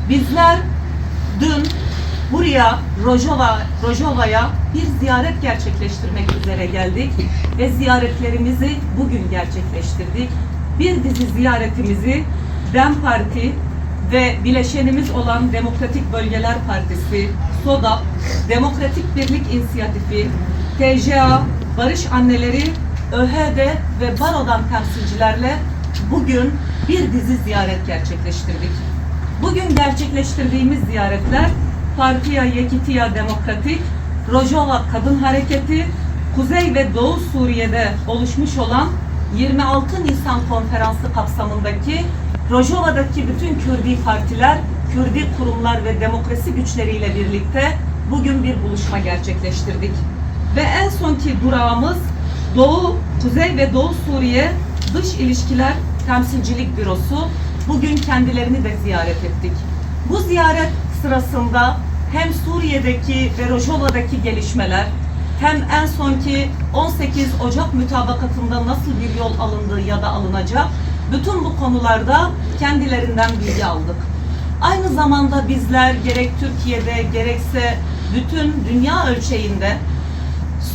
Bizler dün buraya Rojava'ya bir ziyaret gerçekleştirmek üzere geldik ve ziyaretlerimizi bugün gerçekleştirdik. Bir dizi ziyaretimizi DEM Parti ve bileşenimiz olan Demokratik Bölgeler Partisi, SODAP, Demokratik Birlik İnisiyatifi, TCA, Barış Anneleri, ÖHD ve Baro'dan temsilcilerle bugün bir dizi ziyaret gerçekleştirdik. Bugün gerçekleştirdiğimiz ziyaretler Partiya Yekitiya Demokratik, Rojava Kadın Hareketi, Kuzey ve Doğu Suriye'de oluşmuş olan 26 Nisan Konferansı kapsamındaki Rojava'daki bütün Kürdi partiler, Kürdi kurumlar ve demokrasi güçleriyle birlikte bugün bir buluşma gerçekleştirdik. Ve en sonki durağımız Kuzey ve Doğu Suriye Dış İlişkiler Temsilcilik Bürosu. Bugün kendilerini de ziyaret ettik. Bu ziyaret sırasında hem Suriye'deki ve Rojava'daki gelişmeler, hem en sonki 18 Ocak mütabakatında nasıl bir yol alındığı ya da alınacak, bütün bu konularda kendilerinden bilgi aldık. Aynı zamanda bizler gerek Türkiye'de gerekse bütün dünya ölçeğinde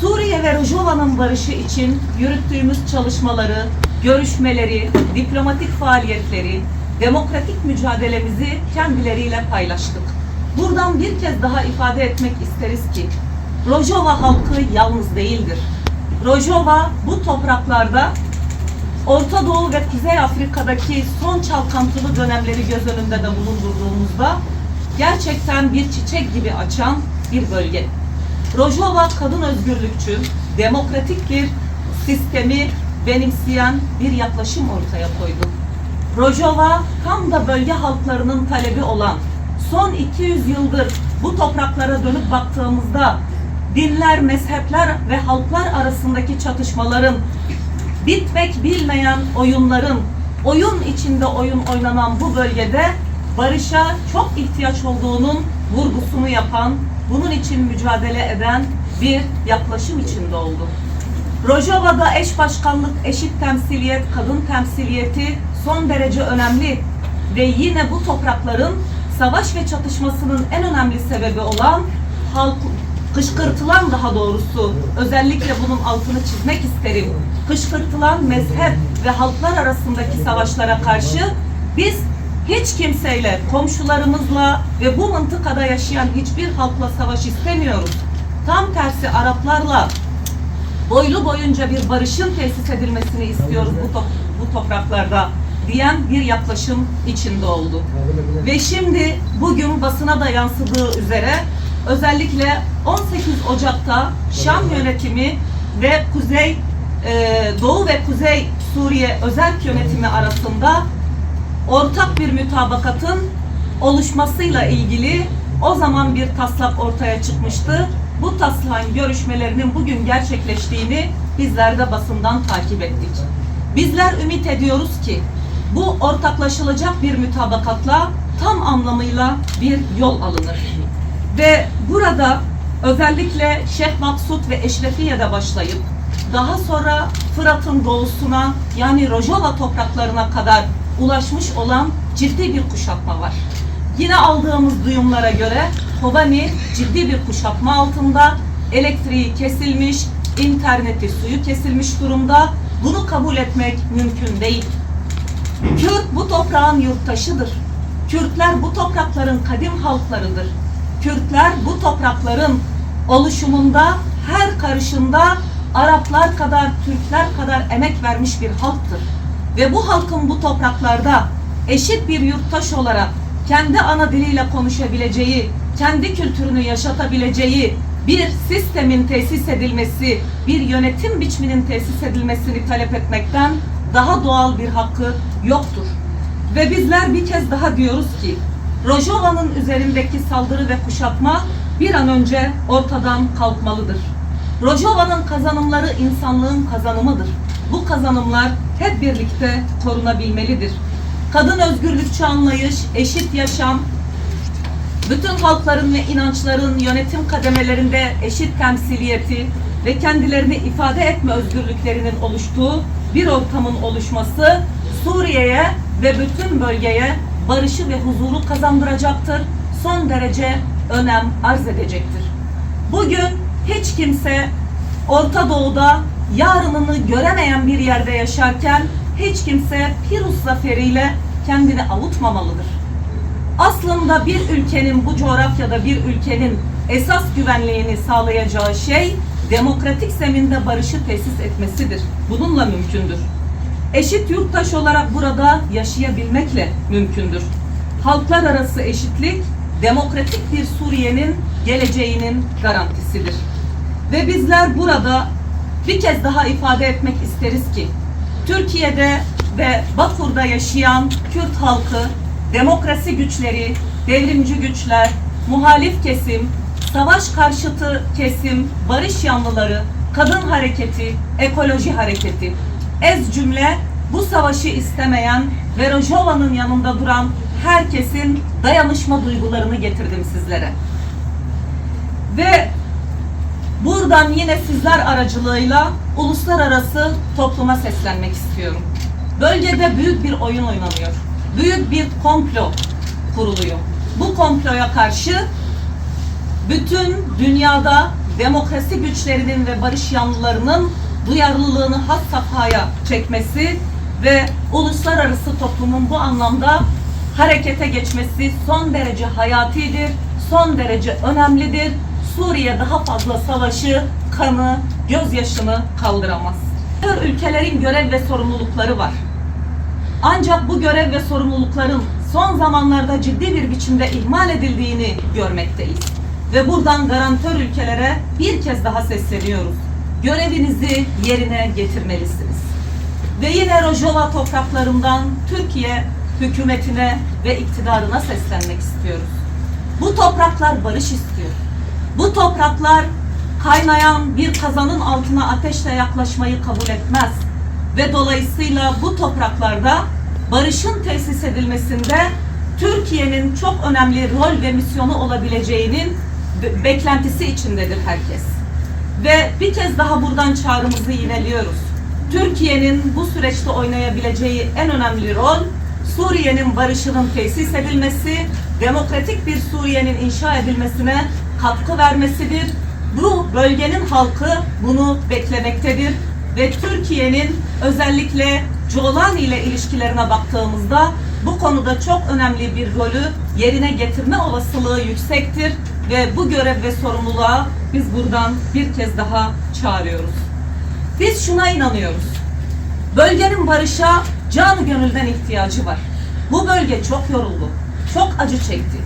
Suriye ve Rojava'nın barışı için yürüttüğümüz çalışmaları, görüşmeleri, diplomatik faaliyetleri, demokratik mücadelemizi kendileriyle paylaştık. Buradan bir kez daha ifade etmek isteriz ki Rojava halkı yalnız değildir. Rojava bu topraklarda Orta Doğu ve Kuzey Afrika'daki son çalkantılı dönemleri göz önünde de bulundurduğumuzda gerçekten bir çiçek gibi açan bir bölge. Rojava kadın özgürlükçü, demokratik bir sistemi benimseyen bir yaklaşım ortaya koydu. Rojava tam da bölge halklarının talebi olan, son 200 yıldır bu topraklara dönüp baktığımızda dinler, mezhepler ve halklar arasındaki çatışmaların, bitmek bilmeyen oyunların, oyun içinde oyun oynanan bu bölgede barışa çok ihtiyaç olduğunun vurgusunu yapan, bunun için mücadele eden bir yaklaşım içinde oldu. Rojava'da eş başkanlık, eşit temsiliyet, kadın temsiliyeti son derece önemli ve yine bu toprakların savaş ve çatışmasının en önemli sebebi olan kışkırtılan, daha doğrusu özellikle bunun altını çizmek isterim, kışkırtılan mezhep ve halklar arasındaki savaşlara karşı biz hiç kimseyle, komşularımızla ve bu mıntıkada yaşayan hiçbir halkla savaş istemiyoruz. Tam tersi Araplarla boylu boyunca bir barışın tesis edilmesini istiyoruz bu topraklarda diyen bir yaklaşım içinde oldu. Ve şimdi bugün basına da yansıdığı üzere özellikle 18 Ocak'ta Şam yönetimi ve Doğu ve Kuzey Suriye özerk yönetimi arasında ortak bir mütabakatın oluşmasıyla ilgili o zaman bir taslak ortaya çıkmıştı. Bu taslağın görüşmelerinin bugün gerçekleştiğini bizler de basından takip ettik. Bizler ümit ediyoruz ki bu ortaklaşılacak bir mütabakatla tam anlamıyla bir yol alınır. Ve burada özellikle Şeyh Maksut ve Eşrefiye'de başlayıp daha sonra Fırat'ın doğusuna, yani Rojava topraklarına kadar ulaşmış olan ciddi bir kuşatma var. Yine aldığımız duyumlara göre Kobani ciddi bir kuşatma altında, elektriği kesilmiş, interneti, suyu kesilmiş durumda. Bunu kabul etmek mümkün değil. Kürt bu toprağın yurttaşıdır. Kürtler bu toprakların kadim halklarıdır. Kürtler bu toprakların oluşumunda, her karışında Araplar kadar, Türkler kadar emek vermiş bir halktır. Ve bu halkın bu topraklarda eşit bir yurttaş olarak kendi ana diliyle konuşabileceği, kendi kültürünü yaşatabileceği bir sistemin tesis edilmesi, bir yönetim biçiminin tesis edilmesini talep etmekten daha doğal bir hakkı yoktur. Ve bizler bir kez daha diyoruz ki Rojava'nın üzerindeki saldırı ve kuşatma bir an önce ortadan kalkmalıdır. Rojava'nın kazanımları insanlığın kazanımıdır. Bu kazanımlar hep birlikte korunabilmelidir. Kadın özgürlükçü anlayış, eşit yaşam, bütün halkların ve inançların yönetim kademelerinde eşit temsiliyeti ve kendilerini ifade etme özgürlüklerinin oluştuğu bir ortamın oluşması Suriye'ye ve bütün bölgeye barışı ve huzuru kazandıracaktır. Son derece önem arz edecektir. Bugün hiç kimse Orta Doğu'da yarınını göremeyen bir yerde yaşarken hiç kimse Pirus zaferiyle kendini avutmamalıdır. Aslında bir ülkenin, bu coğrafyada bir ülkenin esas güvenliğini sağlayacağı şey demokratik zeminde barışı tesis etmesidir. Bununla mümkündür. Eşit yurttaş olarak burada yaşayabilmekle mümkündür. Halklar arası eşitlik, demokratik bir Suriye'nin geleceğinin garantisidir. Ve bizler burada bir kez daha ifade etmek isteriz ki, Türkiye'de ve Bakur'da yaşayan Kürt halkı, demokrasi güçleri, devrimci güçler, muhalif kesim, savaş karşıtı kesim, barış yanlıları, kadın hareketi, ekoloji hareketi, ez cümle bu savaşı istemeyen ve Rojava'nın yanında duran herkesin dayanışma duygularını getirdim sizlere. Ve buradan yine sizler aracılığıyla uluslararası topluma seslenmek istiyorum. Bölgede büyük bir oyun oynanıyor. Büyük bir komplo kuruluyor. Bu komploya karşı bütün dünyada demokrasi güçlerinin ve barış yanlılarının duyarlılığını has safhaya çekmesi ve uluslararası toplumun bu anlamda harekete geçmesi son derece hayatidir, son derece önemlidir. Suriye daha fazla savaşı, kanı, gözyaşını kaldıramaz. Ülkelerin görev ve sorumlulukları var. Ancak bu görev ve sorumlulukların son zamanlarda ciddi bir biçimde ihmal edildiğini görmekteyiz. Ve buradan garantör ülkelere bir kez daha sesleniyoruz. Görevinizi yerine getirmelisiniz. Ve yine Rojava topraklarından Türkiye hükümetine ve iktidarına seslenmek istiyoruz. Bu topraklar barış istiyor. Bu topraklar kaynayan bir kazanın altına ateşle yaklaşmayı kabul etmez. Ve dolayısıyla bu topraklarda barışın tesis edilmesinde Türkiye'nin çok önemli rol ve misyonu olabileceğinin beklentisi içindedir herkes. Ve bir kez daha buradan çağrımızı yineliyoruz. Türkiye'nin bu süreçte oynayabileceği en önemli rol Suriye'nin barışının tesis edilmesi, demokratik bir Suriye'nin inşa edilmesine katkı vermesidir. Bu bölgenin halkı bunu beklemektedir ve Türkiye'nin özellikle Jolani ile ilişkilerine baktığımızda bu konuda çok önemli bir rolü yerine getirme olasılığı yüksektir ve bu görev ve sorumluluğa biz buradan bir kez daha çağırıyoruz. Biz şuna inanıyoruz. Bölgenin barışa canı gönülden ihtiyacı var. Bu bölge çok yoruldu, çok acı çekti.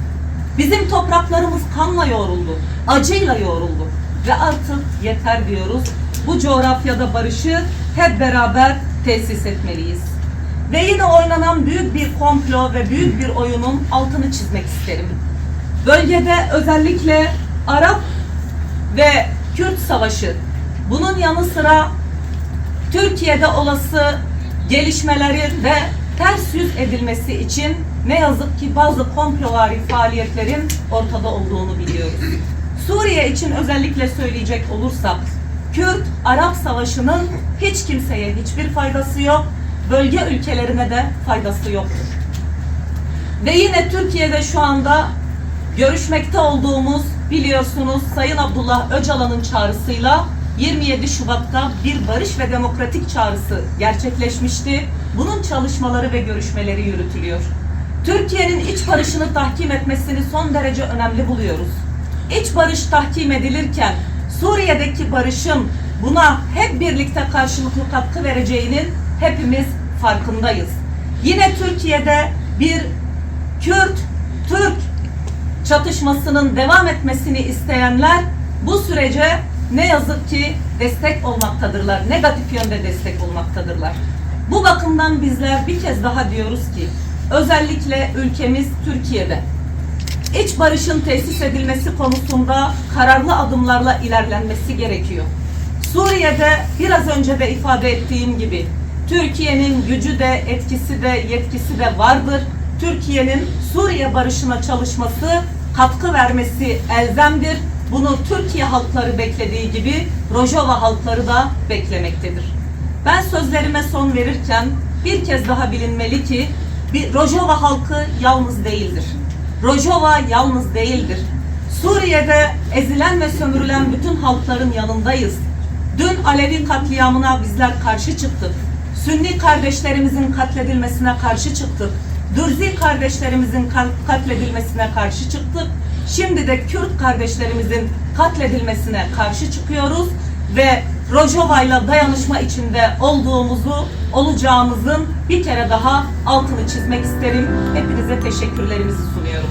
Bizim topraklarımız kanla yoğruldu, acıyla yoğruldu ve artık yeter diyoruz. Bu coğrafyada barışı hep beraber tesis etmeliyiz. Ve yine oynanan büyük bir komplo ve büyük bir oyunun altını çizmek isterim. Bölgede özellikle Arap ve Kürt savaşı, bunun yanı sıra Türkiye'de olası gelişmelerin ve ters yüz edilmesi için ne yazık ki bazı komplovari faaliyetlerin ortada olduğunu biliyoruz. Suriye için özellikle söyleyecek olursak, Kürt-Arap savaşının hiç kimseye hiçbir faydası yok, bölge ülkelerine de faydası yoktur. Ve yine Türkiye'de şu anda görüşmekte olduğumuz, biliyorsunuz Sayın Abdullah Öcalan'ın çağrısıyla 27 Şubat'ta bir barış ve demokratik çağrısı gerçekleşmişti. Bunun çalışmaları ve görüşmeleri yürütülüyor. Türkiye'nin iç barışını tahkim etmesini son derece önemli buluyoruz. İç barış tahkim edilirken Suriye'deki barışın buna hep birlikte karşılıklı katkı vereceğinin hepimiz farkındayız. Yine Türkiye'de bir Kürt-Türk çatışmasının devam etmesini isteyenler bu sürece ne yazık ki destek olmaktadırlar, negatif yönde destek olmaktadırlar. Bu bakımdan bizler bir kez daha diyoruz ki, özellikle ülkemiz Türkiye'de iç barışın tesis edilmesi konusunda kararlı adımlarla ilerlenmesi gerekiyor. Suriye'de biraz önce de ifade ettiğim gibi Türkiye'nin gücü de, etkisi de, yetkisi de vardır. Türkiye'nin Suriye barışına çalışması, katkı vermesi elzemdir. Bunu Türkiye halkları beklediği gibi Rojava halkları da beklemektedir. Ben sözlerime son verirken bir kez daha bilinmeli ki Rojava halkı yalnız değildir. Rojava yalnız değildir. Suriye'de ezilen ve sömürülen bütün halkların yanındayız. Dün Alevi katliamına bizler karşı çıktık. Sünni kardeşlerimizin katledilmesine karşı çıktık. Dürzi kardeşlerimizin katledilmesine karşı çıktık. Şimdi de Kürt kardeşlerimizin katledilmesine karşı çıkıyoruz ve Rojava'yla dayanışma içinde olacağımızın bir kere daha altını çizmek isterim. Hepinize teşekkürlerimizi sunuyorum.